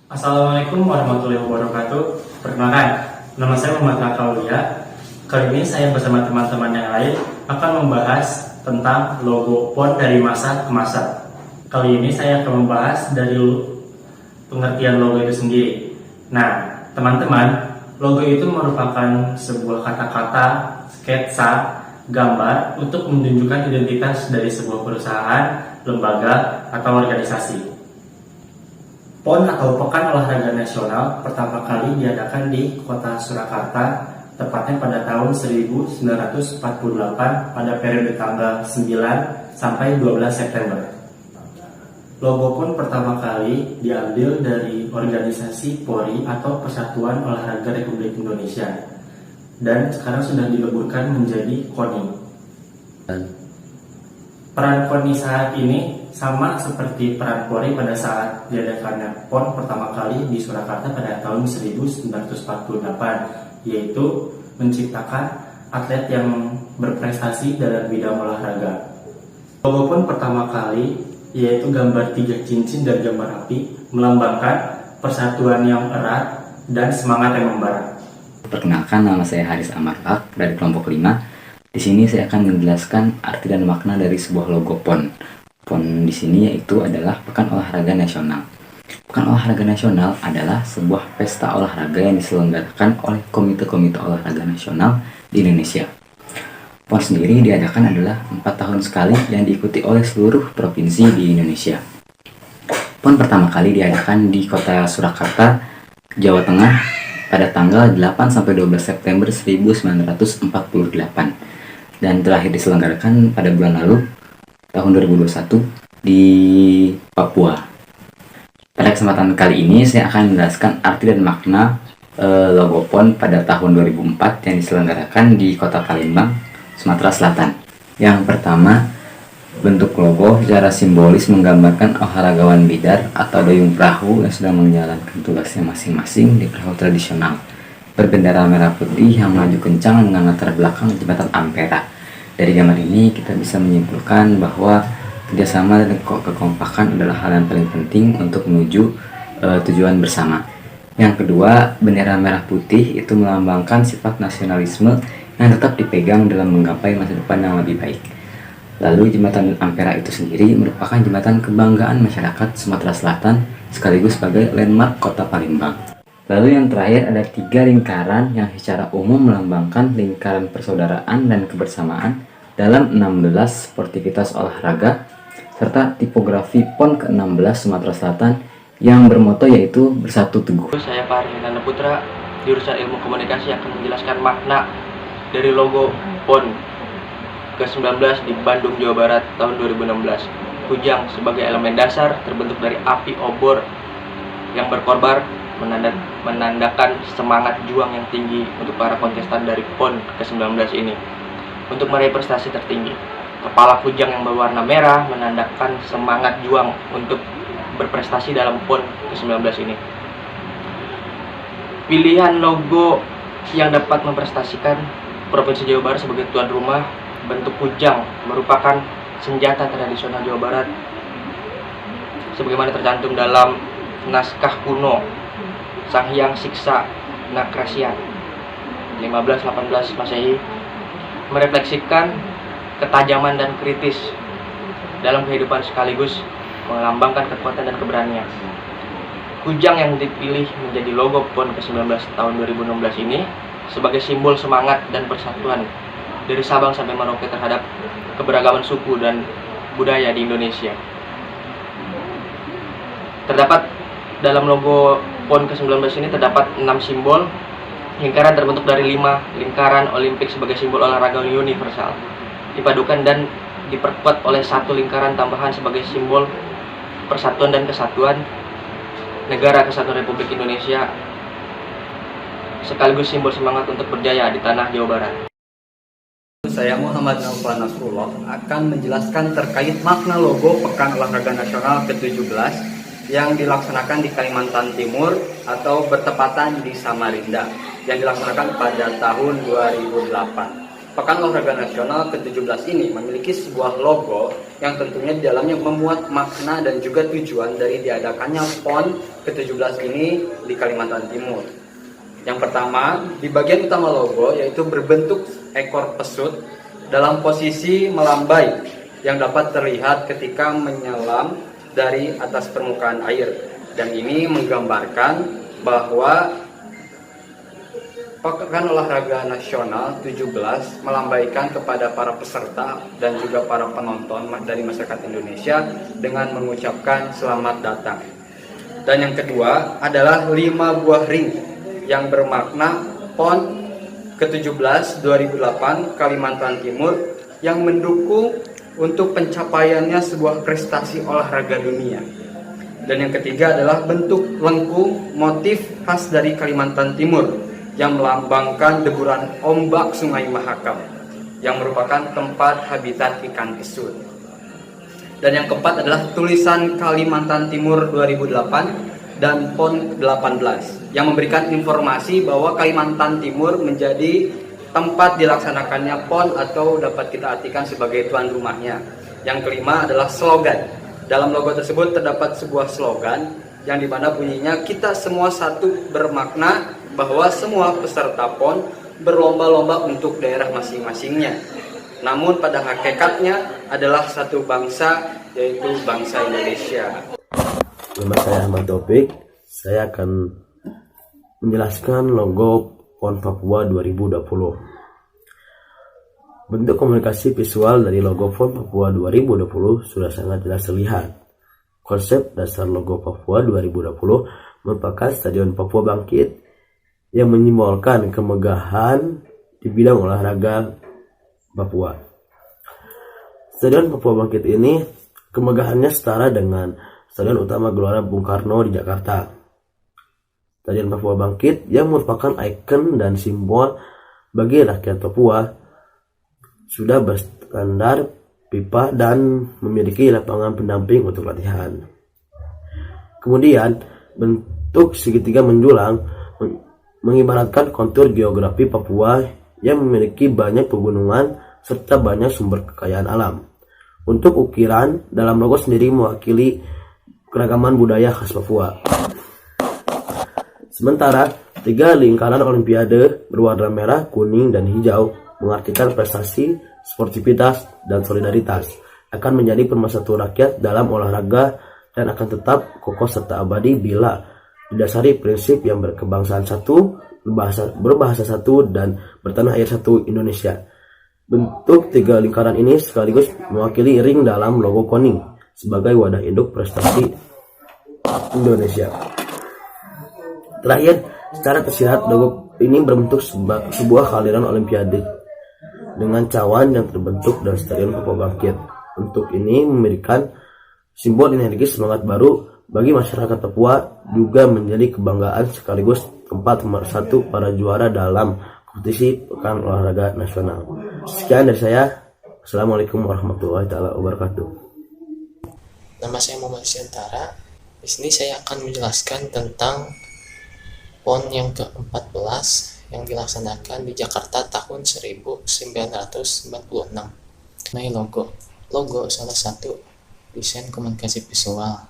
Assalamualaikum warahmatullahi wabarakatuh. Perkenalkan, nama saya Muhammad Rakaulia. Kali ini saya bersama teman-teman yang lain akan membahas tentang logo PON dari masa ke masa. Kali ini saya akan membahas dari pengertian logo itu sendiri. Nah, teman-teman, logo itu merupakan sebuah kata-kata, sketsa, gambar untuk menunjukkan identitas dari sebuah perusahaan, lembaga, atau organisasi. PON atau Pekan Olahraga Nasional pertama kali diadakan di kota Surakarta, tepatnya pada tahun 1948 pada periode tanggal 9 sampai 12 September. Logo PON pertama kali diambil dari organisasi PORI atau Persatuan Olahraga Republik Indonesia dan sekarang sudah dileburkan menjadi KONI. Peran KONI saat ini sama seperti peran PORI pada saat diadakannya PON pertama kali di Surakarta pada tahun 1948, yaitu menciptakan atlet yang berprestasi dalam bidang olahraga. Logo PON pertama kali yaitu gambar 3 cincin dan gambar api melambangkan persatuan yang erat dan semangat yang membara. Perkenalkan, nama saya Haris Amarfak dari kelompok 5. Di sini saya akan menjelaskan arti dan makna dari sebuah logo PON. PON di sini yaitu adalah Pekan Olahraga Nasional. Pekan Olahraga Nasional adalah sebuah pesta olahraga yang diselenggarakan oleh komite-komite olahraga nasional di Indonesia. PON sendiri diadakan adalah 4 tahun sekali yang diikuti oleh seluruh provinsi di Indonesia. PON pertama kali diadakan di kota Surakarta, Jawa Tengah pada tanggal 8-12 September 1948 dan terakhir diselenggarakan pada bulan lalu tahun 2021 di Papua. Pada kesempatan kali ini saya akan menjelaskan arti dan makna logo PON pada tahun 2004 yang diselenggarakan di Kota Palembang, Sumatera Selatan. Yang pertama, bentuk logo secara simbolis menggambarkan olahragawan bidar atau dayung perahu yang sedang menjalankan tugasnya masing-masing di perahu tradisional, berbendera merah putih yang melaju kencang dengan latar belakang jembatan Ampera. Dari gambar ini kita bisa menyimpulkan bahwa kerjasama dan kekompakan adalah hal yang paling penting untuk menuju tujuan bersama. Yang kedua, bendera merah putih itu melambangkan sifat nasionalisme yang tetap dipegang dalam menggapai masa depan yang lebih baik. Lalu jembatan Ampera itu sendiri merupakan jembatan kebanggaan masyarakat Sumatera Selatan sekaligus sebagai landmark kota Palembang. Lalu yang terakhir ada 3 lingkaran yang secara umum melambangkan lingkaran persaudaraan dan kebersamaan dalam 16 sportivitas olahraga serta tipografi PON ke-16 Sumatera Selatan yang bermoto yaitu Bersatu Teguh. Saya Pak Arvinanda Putra, jurusan Ilmu Komunikasi, akan menjelaskan makna dari logo PON ke-19 di Bandung, Jawa Barat tahun 2016. Kujang sebagai elemen dasar terbentuk dari api obor yang berkorbar menandakan semangat juang yang tinggi untuk para kontestan dari PON ke-19 ini untuk meraih prestasi tertinggi. Kepala kujang yang berwarna merah menandakan semangat juang untuk berprestasi dalam PON ke-19 ini. Pilihan logo yang dapat memprestasikan Provinsi Jawa Barat sebagai tuan rumah, bentuk kujang merupakan senjata tradisional Jawa Barat sebagaimana tercantum dalam naskah kuno Sang Hyang Siksa Nakrasian 1518 Masehi, merefleksikan ketajaman dan kritis dalam kehidupan sekaligus melambangkan kekuatan dan keberanian. Kujang yang dipilih menjadi logo PON ke-19 tahun 2016 ini sebagai simbol semangat dan persatuan dari Sabang sampai Merauke terhadap keberagaman suku dan budaya di Indonesia. Terdapat dalam logo PON ke-19 ini terdapat 6 simbol lingkaran terbentuk dari 5 lingkaran olimpik sebagai simbol olahraga universal, dipadukan dan diperkuat oleh 1 lingkaran tambahan sebagai simbol persatuan dan kesatuan negara kesatuan Republik Indonesia sekaligus simbol semangat untuk berjaya di tanah Jawa Barat. Saya Muhammad Naufal Nasrullah akan menjelaskan terkait makna logo Pekan Olahraga Nasional ke-17 yang dilaksanakan di Kalimantan Timur atau bertepatan di Samarinda yang dilaksanakan pada tahun 2008. Pekan Olahraga Nasional ke-17 ini memiliki sebuah logo yang tentunya di dalamnya memuat makna dan juga tujuan dari diadakannya PON ke-17 ini di Kalimantan Timur. Yang pertama, di bagian utama logo yaitu berbentuk ekor pesut dalam posisi melambai yang dapat terlihat ketika menyelam dari atas permukaan air. Dan ini menggambarkan bahwa Pekan Olahraga Nasional 17 melambaikan kepada para peserta dan juga para penonton dari masyarakat Indonesia dengan mengucapkan selamat datang. Dan yang kedua adalah 5 buah ring yang bermakna PON ke-17 2008 Kalimantan Timur yang mendukung untuk pencapaiannya sebuah prestasi olahraga dunia. Dan yang ketiga adalah bentuk lengkung motif khas dari Kalimantan Timur yang melambangkan deburan ombak Sungai Mahakam yang merupakan tempat habitat ikan pesut. Dan yang keempat adalah tulisan Kalimantan Timur 2008 dan PON 18 yang memberikan informasi bahwa Kalimantan Timur menjadi tempat dilaksanakannya PON atau dapat kita artikan sebagai tuan rumahnya. Yang kelima adalah slogan. Dalam logo tersebut terdapat sebuah slogan yang dimana bunyinya kita semua satu, bermakna bahwa semua peserta PON berlomba-lomba untuk daerah masing-masingnya. Namun pada hakikatnya adalah satu bangsa, yaitu bangsa Indonesia. Nama saya Ahmad Taufik. Saya akan menjelaskan logo PON Papua 2020. Bentuk komunikasi visual dari logo PON Papua 2020 sudah sangat jelas terlihat. Konsep dasar logo Papua 2020 merupakan Stadion Papua Bangkit yang menyimbolkan kemegahan di bidang olahraga Papua. Stadion Papua Bangkit ini kemegahannya setara dengan Stadion Utama Gelora Bung Karno di Jakarta. Stadion Papua Bangkit yang merupakan ikon dan simbol bagi rakyat Papua sudah berstandar pipa dan memiliki lapangan pendamping untuk latihan. Kemudian bentuk segitiga menjulang mengibaratkan kontur geografi Papua yang memiliki banyak pegunungan serta banyak sumber kekayaan alam. Untuk ukiran dalam logo sendiri mewakili keragaman budaya khas Papua. Sementara 3 lingkaran olimpiade berwarna merah, kuning, dan hijau mengartikan prestasi, sportivitas, dan solidaritas akan menjadi pemersatu rakyat dalam olahraga dan akan tetap kokoh serta abadi bila didasari prinsip yang berkebangsaan satu, berbahasa satu, dan bertanah air satu Indonesia. Bentuk 3 lingkaran ini sekaligus mewakili ring dalam logo KONI sebagai wadah induk prestasi Indonesia. Terakhir, secara tersirat logo ini berbentuk sebuah aliran olimpiade dengan cawan yang terbentuk dari Stadion Papua Bangkit. Bentuk ini memberikan simbol energi semangat baru bagi masyarakat Papua, juga menjadi kebanggaan sekaligus tempat pemersatu para juara dalam kompetisi Pekan Olahraga Nasional. Sekian dari saya. Assalamualaikum warahmatullahi wabarakatuh. Nama saya Muhammad Siantara. Di sini saya akan menjelaskan tentang PON yang ke-14 yang dilaksanakan di Jakarta tahun 1996. Mengenai logo salah satu desain komunikasi visual,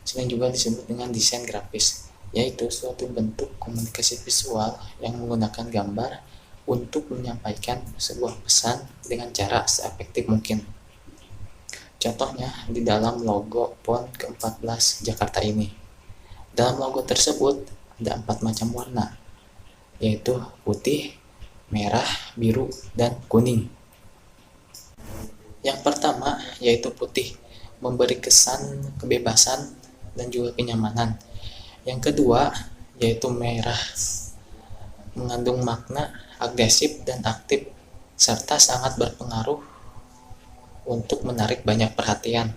sering juga disebut dengan desain grafis, yaitu suatu bentuk komunikasi visual yang menggunakan gambar untuk menyampaikan sebuah pesan dengan cara seefektif mungkin. Contohnya di dalam logo PON ke-14 Jakarta ini. Dalam logo tersebut ada 4 macam warna, yaitu putih, merah, biru, dan kuning. Yang pertama yaitu putih, memberi kesan kebebasan dan juga kenyamanan. Yang kedua yaitu merah, mengandung makna agresif dan aktif serta sangat berpengaruh untuk menarik banyak perhatian.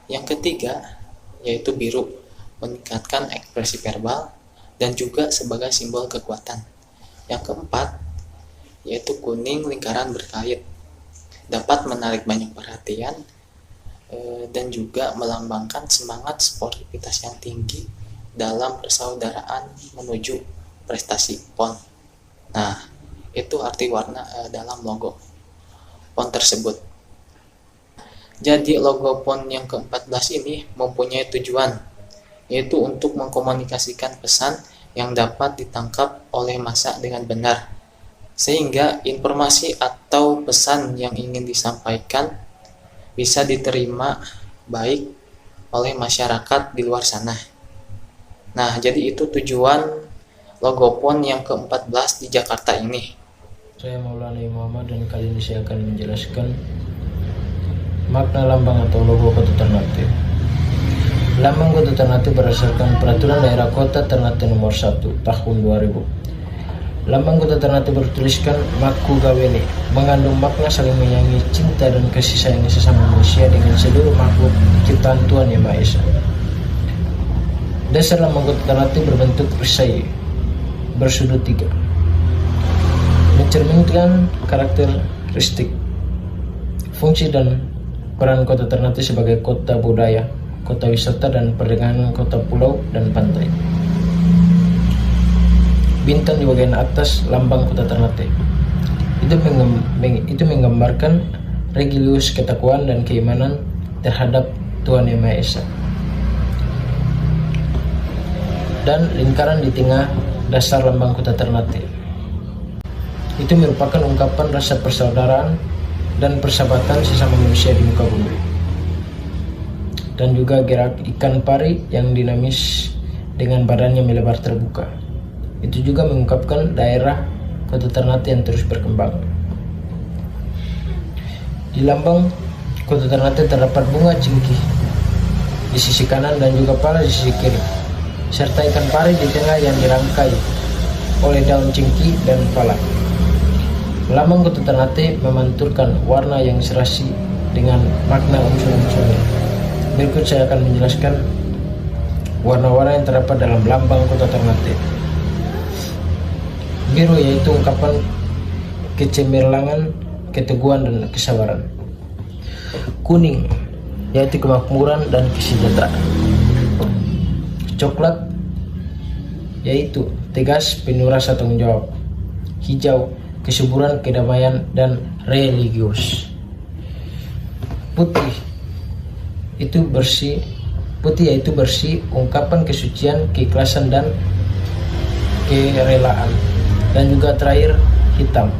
Yang ketiga yaitu biru, meningkatkan ekspresi verbal dan juga sebagai simbol kekuatan. Yang keempat yaitu kuning, lingkaran berkait, dapat menarik banyak perhatian dan juga melambangkan semangat sportivitas yang tinggi dalam persaudaraan menuju prestasi PON. Nah, Itu arti warna dalam logo PON tersebut. Jadi logo PON yang ke-14 ini mempunyai tujuan, yaitu untuk mengkomunikasikan pesan yang dapat ditangkap oleh massa dengan benar, sehingga informasi atau pesan yang ingin disampaikan bisa diterima baik oleh masyarakat di luar sana. Nah, jadi itu tujuan logo PON yang ke-14 di Jakarta ini. Saya Maulana Muhammad dan kali ini saya akan menjelaskan makna lambang atau logo Kota Ternate. Lambang Kota Ternate berdasarkan Peraturan Daerah Kota Ternate Nomor 1 Tahun 2000. Lambang Kota Ternate bertuliskan Maku Gawene, mengandung makna saling menyayangi, cinta dan kasih sayang sesama manusia dengan seluruh makhluk ciptaan Tuhan Yang Maha Esa. Dasar lambang Kota Ternate berbentuk perisai bersudut 3, mencerminkan karakteristik, fungsi dan peran Kota Ternate sebagai kota budaya, kota wisata dan perdagangan, kota pulau dan pantai. Bintang di bagian atas lambang Kota Ternate itu menggambarkan religius ketakwaan dan keimanan terhadap Tuhan Yang Maha Esa. Dan lingkaran di tengah dasar lambang Kota Ternate itu merupakan ungkapan rasa persaudaraan dan persahabatan sesama manusia di muka bumi. Dan juga gerak ikan pari yang dinamis dengan badannya melebar terbuka. Itu juga mengungkapkan daerah Kota Ternate yang terus berkembang. Di lambang Kota Ternate terdapat bunga cingkih di sisi kanan dan juga pala di sisi kiri, serta ikan pari di tengah yang dirangkai oleh daun cingkih dan pala. Lambang Kota Ternate memanturkan warna yang serasi dengan makna unsur-unsurnya. Berikut saya akan menjelaskan warna-warna yang terdapat dalam lambang Kota Ternate. Biru yaitu ungkapan kecemerlangan, keteguhan dan kesabaran. Kuning yaitu kemakmuran dan kesejahteraan. Coklat yaitu tegas, penuh rasa tanggung jawab. Hijau kesuburan, kedamaian dan religius. Putih yaitu bersih, ungkapan kesucian, keikhlasan dan kerelaan. Dan juga terakhir hitam,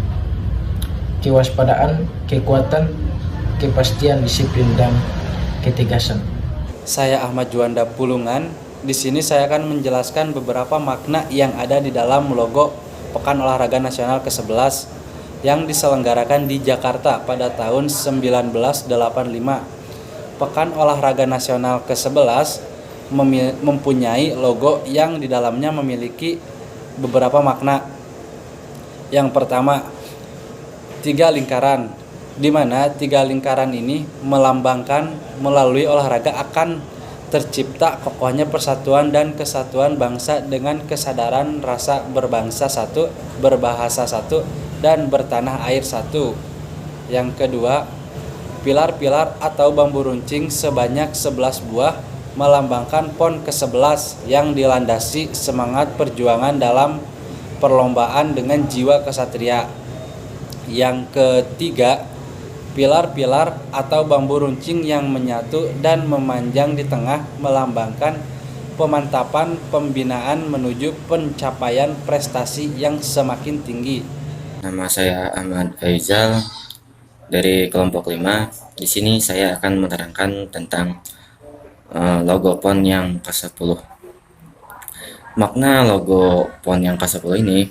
kewaspadaan, kekuatan, kepastian, disiplin dan ketegasan. Saya Ahmad Juanda Pulungan. Di sini saya akan menjelaskan beberapa makna yang ada di dalam logo Pekan Olahraga Nasional ke-11 yang diselenggarakan di Jakarta pada tahun 1985. Pekan Olahraga Nasional ke-11 mempunyai logo yang di dalamnya memiliki beberapa makna. Yang pertama, 3 lingkaran, di mana 3 lingkaran ini melambangkan melalui olahraga akan tercipta kokohnya persatuan dan kesatuan bangsa dengan kesadaran rasa berbangsa satu, berbahasa satu, dan bertanah air satu. Yang kedua, pilar-pilar atau bambu runcing sebanyak 11 buah melambangkan PON ke-11 yang dilandasi semangat perjuangan dalam perlombaan dengan jiwa kesatria. Yang ketiga, pilar-pilar atau bambu runcing yang menyatu dan memanjang di tengah melambangkan pemantapan pembinaan menuju pencapaian prestasi yang semakin tinggi. Nama saya Ahmad Faizal dari kelompok 5. Di sini saya akan menerangkan tentang logo PON yang ke-10. Makna logo PON yang ke-10 ini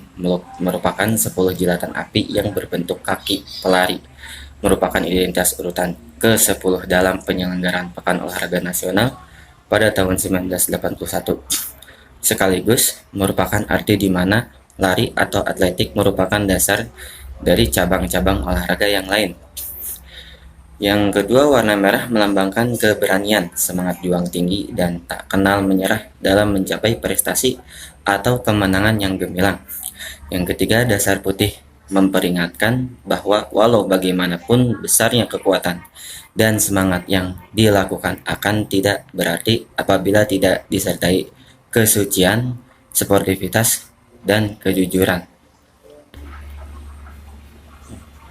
merupakan 10 jilatan api yang berbentuk kaki pelari, merupakan identitas urutan ke-10 dalam penyelenggaraan Pekan Olahraga Nasional pada tahun 1981. Sekaligus merupakan arti di mana lari atau atletik merupakan dasar dari cabang-cabang olahraga yang lain. Yang kedua, warna merah melambangkan keberanian, semangat juang tinggi, dan tak kenal menyerah dalam mencapai prestasi atau kemenangan yang gemilang. Yang ketiga, dasar putih memperingatkan bahwa walau bagaimanapun besarnya kekuatan dan semangat yang dilakukan akan tidak berarti apabila tidak disertai kesucian, sportivitas, dan kejujuran.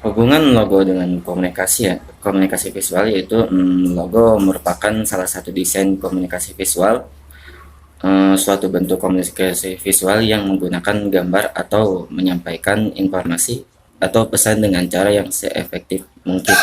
Hubungan logo dengan komunikasi ya, komunikasi visual yaitu logo merupakan salah satu desain komunikasi visual, suatu bentuk komunikasi visual yang menggunakan gambar atau menyampaikan informasi atau pesan dengan cara yang seefektif mungkin.